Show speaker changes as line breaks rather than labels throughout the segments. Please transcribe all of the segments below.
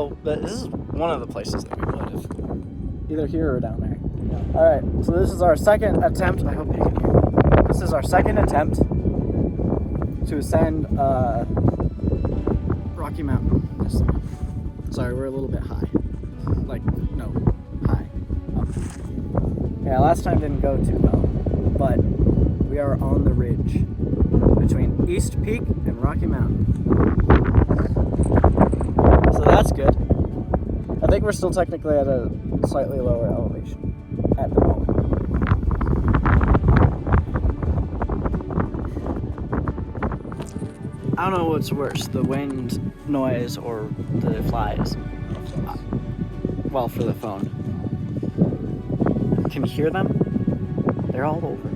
Well, this is one of the places that we would have. Either here or down there. Alright, so this is our second attempt. I hope you can hear me. This is our second attempt to ascend Rocky Mountain. Sorry, we're a little bit high. High. Up. Yeah, last time didn't go too well, but we are on the ridge between East Peak and Rocky Mountain. So that's good. I think we're still technically at a slightly lower elevation at the moment. I don't know what's worse, the wind noise or the flies. Well, for the phone. Can you hear them? They're all over.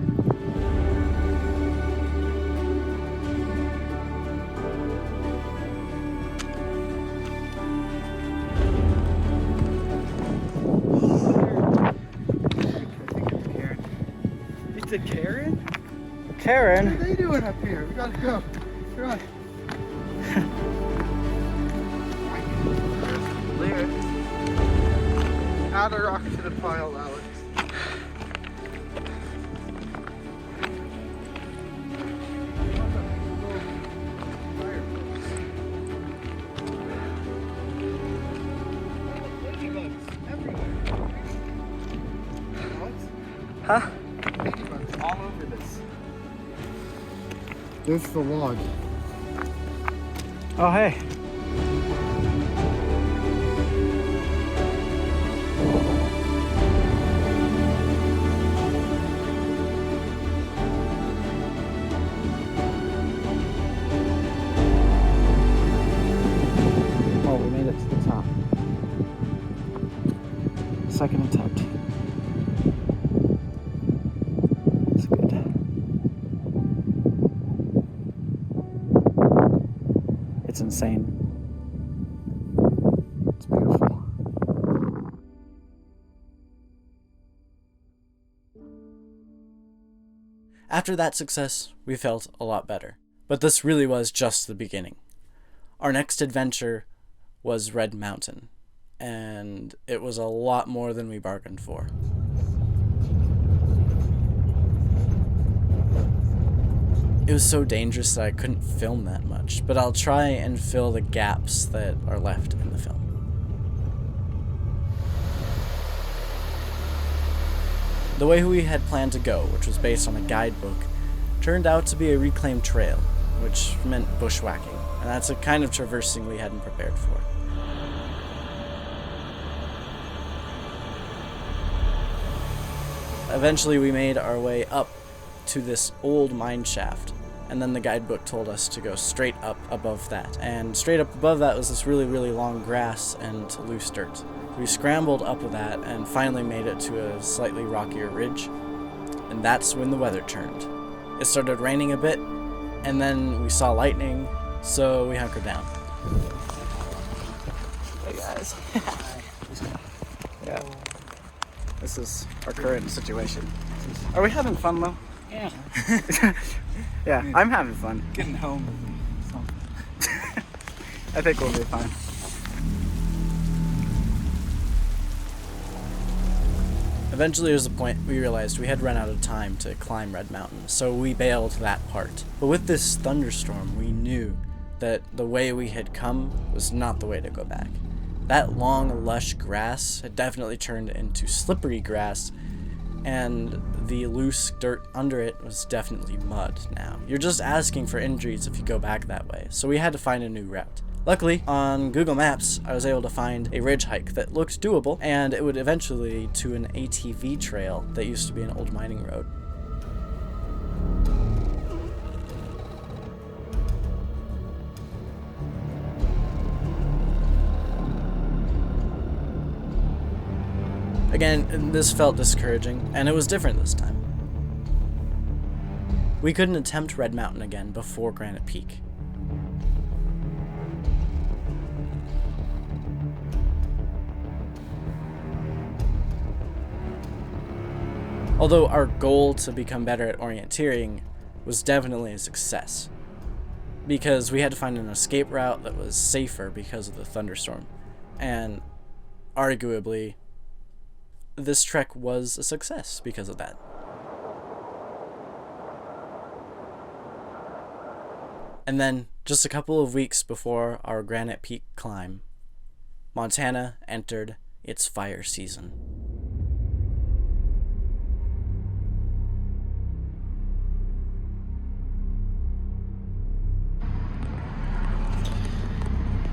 It's a Karen?
Karen?
What are they doing up here? We gotta go. Come on. Clear. Add a rock to the pile, Alex.
Huh?
Ladybugs all over this. This is the log.
Oh, hey. Oh, we made it to the top. Second attempt. It's good. It's insane. It's beautiful.
After that success, we felt a lot better. But this really was just the beginning. Our next adventure was Red Mountain, and it was a lot more than we bargained for. It was so dangerous that I couldn't film that much, but I'll try and fill the gaps that are left in the film. The way we had planned to go, which was based on a guidebook, turned out to be a reclaimed trail, which meant bushwhacking, and that's a kind of traversing we hadn't prepared for. Eventually we made our way up to this old mine shaft, and then the guidebook told us to go straight up above that, and straight up above that was this really, really long grass and loose dirt. We scrambled up that and finally made it to a slightly rockier ridge, and that's when the weather turned. It started raining a bit, and then we saw lightning, so we hunkered down.
Hey guys. Yeah. This is our current situation. Are we having fun though?
Yeah.
Yeah, I'm having fun.
Getting home.
I think we'll be fine.
Eventually there was a point we realized we had run out of time to climb Red Mountain, so we bailed that part. But with this thunderstorm, we knew that the way we had come was not the way to go back. That long, lush grass had definitely turned into slippery grass, and the loose dirt under it was definitely mud now. You're just asking for injuries if you go back that way, so we had to find a new route. Luckily, on Google Maps, I was able to find a ridge hike that looked doable, and it would eventually lead to an ATV trail that used to be an old mining road. Again, this felt discouraging, and it was different this time. We couldn't attempt Red Mountain again before Granite Peak. Although our goal to become better at orienteering was definitely a success, because we had to find an escape route that was safer because of the thunderstorm. And arguably, this trek was a success because of that. And then, just a couple of weeks before our Granite Peak climb, Montana entered its fire season.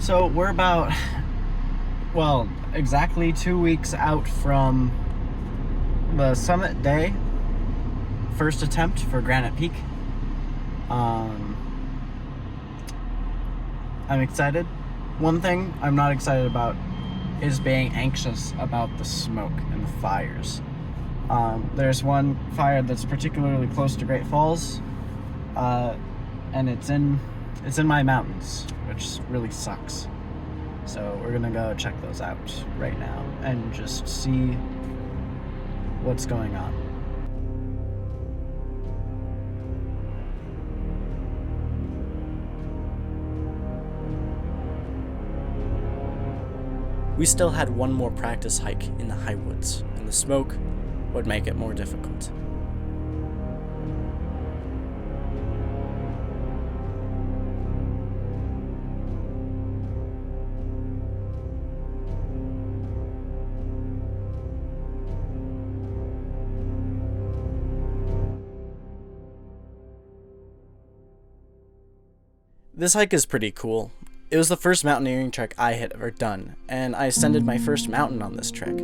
So we're about, well, exactly 2 weeks out from the summit day, first attempt for Granite Peak. I'm excited. One thing I'm not excited about is being anxious about the smoke and the fires. There's one fire that's particularly close to Great Falls, and it's in my mountains, which really sucks. So we're gonna go check those out right now and just see what's going on.
We still had one more practice hike in the high woods, and the smoke would make it more difficult. This hike is pretty cool. It was the first mountaineering trek I had ever done, and I ascended my first mountain on this trek.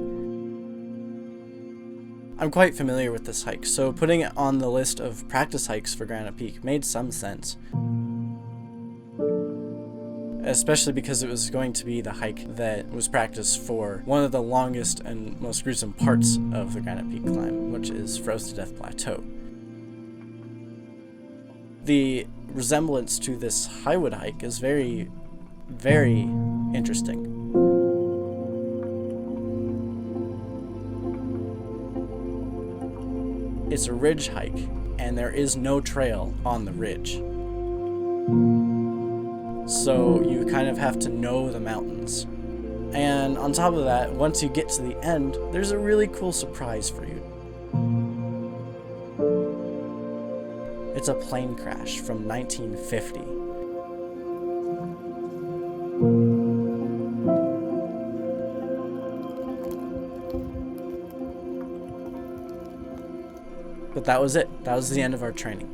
I'm quite familiar with this hike, so putting it on the list of practice hikes for Granite Peak made some sense. Especially because it was going to be the hike that was practiced for one of the longest and most gruesome parts of the Granite Peak climb, which is Froze to Death Plateau. The resemblance to this Highwood hike is very, very interesting. It's a ridge hike, and there is no trail on the ridge. So you kind of have to know the mountains. And on top of that, once you get to the end, there's a really cool surprise for you. It's a plane crash from 1950. But that was it. That was the end of our training.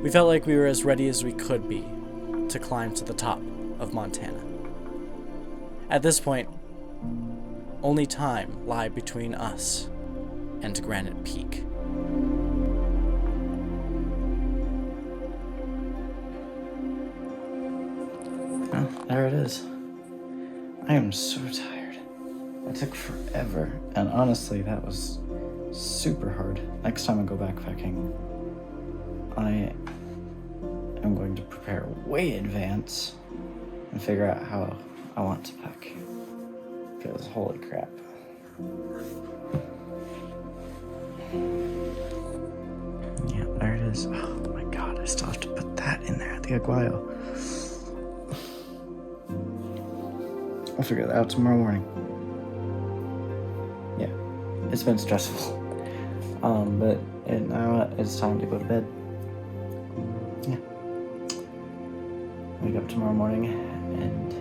We felt like we were as ready as we could be to climb to the top of Montana. At this point, only time lay between us and Granite Peak.
Oh, there it is. I am so tired. It took forever, and honestly, that was super hard. Next time I go backpacking, I am going to prepare way in advance and figure out how I want to pack. Because holy crap. Yeah, there it is. Oh my god, I still have to put that in there, the aguayo. I'll figure that out tomorrow morning. Yeah, it's been stressful. But now it's time to go to bed. Yeah. Wake up tomorrow morning and